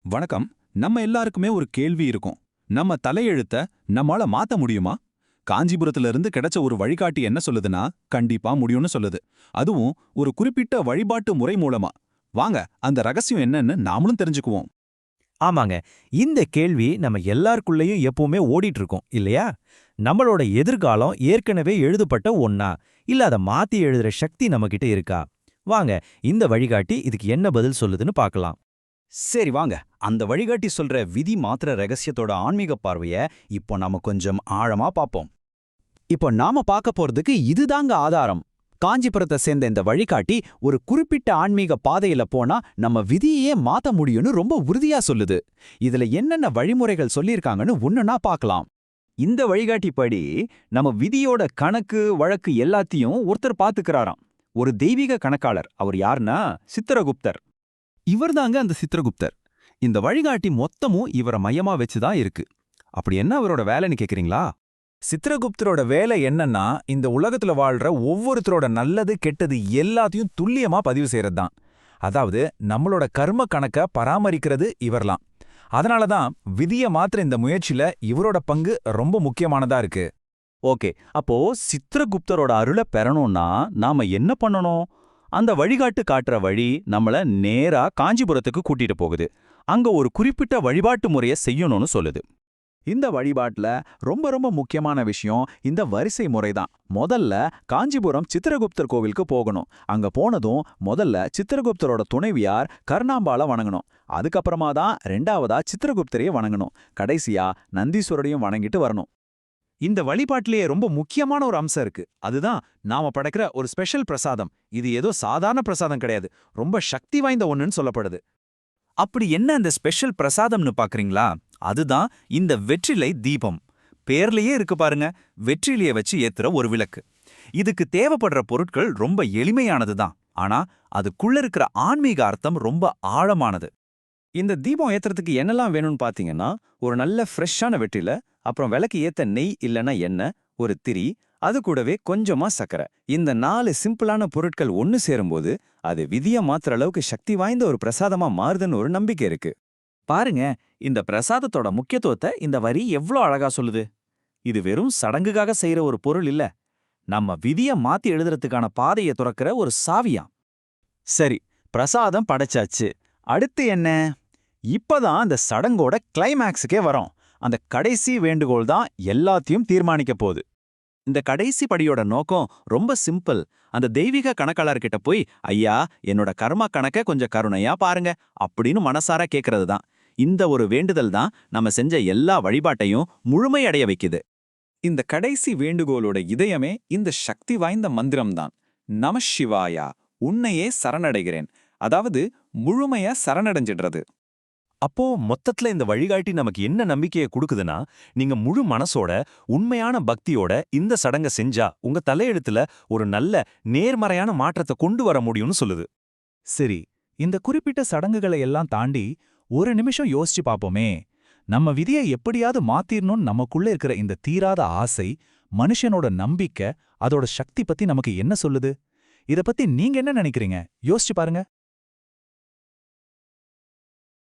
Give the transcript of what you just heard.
வணக்கம். நம்ம எல்லாருக்குமே ஒரு கேள்வி இருக்கும். நம்ம தலையெழுத்த நம்மால மாத்த முடியுமா? காஞ்சிபுரத்துல இருந்து கிடைச்ச ஒரு வழிகாட்டி என்ன சொல்லுதுன்னா, கண்டிப்பா முடியும்னு சொல்லுது. அதுவும் ஒரு குறிப்பிட்ட வழிபாட்டு முறை மூலமா. வாங்க, அந்த ரகசியம் என்னன்னு நாமளும் தெரிஞ்சுக்குவோம். ஆமாங்க. இந்த கேள்வி நம்ம எல்லாருக்குள்ளேயும் எப்பவுமே ஓடிட்டு இருக்கும் இல்லையா? நம்மளோட எதிர்காலம் ஏற்கனவே எழுதப்பட்ட ஒண்ணா? இல்ல அத மாத்தி எழுதுற சக்தி நம்மகிட்ட இருக்கா? வாங்க, இந்த வழிகாட்டி இதுக்கு என்ன பதில் சொல்லுதுன்னு பார்க்கலாம். சரி வாங்க, அந்த வழிகாட்டி சொல்ற விதி மாத்திர ரகசியத்தோட ஆன்மீக பார்வைய இப்போ நாம கொஞ்சம் ஆழமா பார்ப்போம். இப்போ நாம பார்க்க போறதுக்கு இதுதாங்க ஆதாரம். காஞ்சிபுரத்தை சேர்ந்த இந்த வழிகாட்டி ஒரு குறிப்பிட்ட ஆன்மீக பாதையில போனா நம்ம விதியையே மாத்த முடியும்னு ரொம்ப உறுதியா சொல்லுது. இதுல என்னென்ன வழிமுறைகள் சொல்லியிருக்காங்கன்னு ஒண்ணுன்னா பார்க்கலாம். இந்த வழிகாட்டி படி நம்ம விதியோட கணக்கு வழக்கு எல்லாத்தையும் ஒருத்தர் பாத்துக்கிறாராம். ஒரு தெய்வீக கணக்காளர். அவர் யாருன்னா சித்திரகுப்தர். இவர்தாங்க அந்த சித்திரகுப்தர். இந்த வழிகாட்டி மொத்தமும் இவரை மையமா வச்சுதான் இருக்கு. அப்படி என்ன அவரோட வேலைன்னு கேக்குறீங்களா? சித்திரகுப்தரோட வேலை என்னன்னா, இந்த உலகத்துல வாழ்ற ஒவ்வொருத்தரோட நல்லது கெட்டது எல்லாத்தையும் துல்லியமா பதிவு செய்யறதுதான். அதாவது நம்மளோட கர்ம கணக்க பராமரிக்கிறது இவர்லாம். அதனாலதான் விதிய மாத்திர இந்த முயற்சியில இவரோட பங்கு ரொம்ப முக்கியமானதா இருக்கு. ஓகே, அப்போ சித்திரகுப்தரோட அருளை பெறணும்னா நாம என்ன பண்ணணும்? அந்த வழிகாட்டு காட்டுற வழி நம்மள நேரா காஞ்சிபுரத்துக்கு கூட்டிட்டு போகுது. அங்க ஒரு குறிப்பிட்ட வழிபாட்டு முறைய செய்யணும்னு சொல்லுது. இந்த வழிபாட்டுல ரொம்ப ரொம்ப முக்கியமான விஷயம் இந்த வரிசை முறைதான். முதல்ல காஞ்சிபுரம் சித்திரகுப்தர் கோவிலுக்கு போகணும். அங்க போனதும் முதல்ல சித்திரகுப்தரோட துணைவியார் கர்ணாம்பாள வணங்கணும். அதுக்கப்புறமா தான் ரெண்டாவதா சித்திரகுப்தரையே வணங்கணும். கடைசியா நந்தீஸ்வரரையும் வணங்கிட்டு வரணும். இந்த வழிபாட்டிலேயே ரொம்ப முக்கியமான ஒரு அம்சம் இருக்கு. அதுதான் நாம படைக்கிற ஒரு ஸ்பெஷல் பிரசாதம். இது ஏதோ சாதாரண பிரசாதம் கிடையாது, ரொம்ப சக்தி வாய்ந்த ஒண்ணுன்னு சொல்லப்படுது. அப்படி என்ன அந்த ஸ்பெஷல் பிரசாதம்னு பாக்குறீங்களா? அதுதான் இந்த வெற்றிலை தீபம். பேர்லயே இருக்கு பாருங்க, வெற்றிலைய வச்சு ஏத்துற ஒரு விளக்கு. இதுக்கு தேவைப்படுற பொருட்கள் ரொம்ப எளிமையானதுதான். ஆனா அதுக்குள்ள இருக்கிற ஆன்மீக அர்த்தம் ரொம்ப ஆழமானது. இந்த தீபம் ஏத்துறதுக்கு என்னெல்லாம் வேணும்னு பாத்தீங்கன்னா, ஒரு நல்ல ஃப்ரெஷ்ஷான வெற்றில, அப்புறம் விளக்கு ஏத்த நெய் இல்லனா எண்ணெய், ஒரு திரி, அது கூடவே கொஞ்சமா சக்கரை. இந்த 4 சிம்பிளான பொருட்கள் ஒன்னு சேரும்போது அது விதிய மாத்துற அளவுக்கு சக்தி வாய்ந்த ஒரு பிரசாதமா மாறுதுன்னு ஒரு நம்பிக்கை இருக்கு. பாருங்க, இந்த பிரசாதத்தோட முக்கியத்துவத்தை இந்த வரி எவ்ளோ அழகா சொல்லுது. இது வெறும் சடங்குக்காக செய்யற ஒரு பொருள் இல்ல, நம்ம விதிய மாத்தி எழுதுறதுக்கான பாதையை துறக்கிற ஒரு சாவியாம். சரி, பிரசாதம் படைச்சாச்சு. அடுத்து என்ன? இப்பதான் அந்த சடங்கோட கிளைமேக்ஸுக்கே வரோம். அந்த கடைசி வேண்டுகோள் தான் எல்லாத்தையும் தீர்மானிக்க போகுது. இந்த கடைசி படியோட நோக்கம் ரொம்ப சிம்பிள். அந்த தெய்வீக கணக்காளர்கிட்ட போய், ஐயா, என்னோட கர்மா கணக்க கொஞ்சம் கருணையா பாருங்க அப்படின்னு மனசார கேட்கறது தான். இந்த ஒரு வேண்டுதல் தான் நம்ம செஞ்ச எல்லா வழிபாட்டையும் முழுமையடைய வைக்குது. இந்த கடைசி வேண்டுகோளோட இதயமே இந்த சக்தி வாய்ந்த மந்திரம்தான். நம சிவாயா, உன்னையே சரணடைகிறேன். அதாவது முழுமையா சரணடைஞ்சிடுறது. அப்போ மொத்தத்துல இந்த வழிகாட்டி நமக்கு என்ன நம்பிக்கையை கொடுக்குதுன்னா, நீங்க முழு மனசோட உண்மையான பக்தியோட இந்த சடங்க செஞ்சா உங்க தலையெழுத்துல ஒரு நல்ல நேர்மறையான மாற்றத்தை கொண்டு வர முடியும்னு சொல்லுது. சரி, இந்த குறிப்பிட்ட சடங்குகளை எல்லாம் தாண்டி ஒரு நிமிஷம் யோசிச்சு பாப்போமே. நம்ம விதியை எப்படியாவது மாத்திரணும்னு நமக்குள்ள இருக்கிற இந்த தீராத ஆசை, மனுஷனோட நம்பிக்கை, அதோட சக்தி பத்தி நமக்கு என்ன சொல்லுது? இத பத்தி நீங்க என்ன நினைக்கிறீங்க? யோசிச்சு பாருங்க.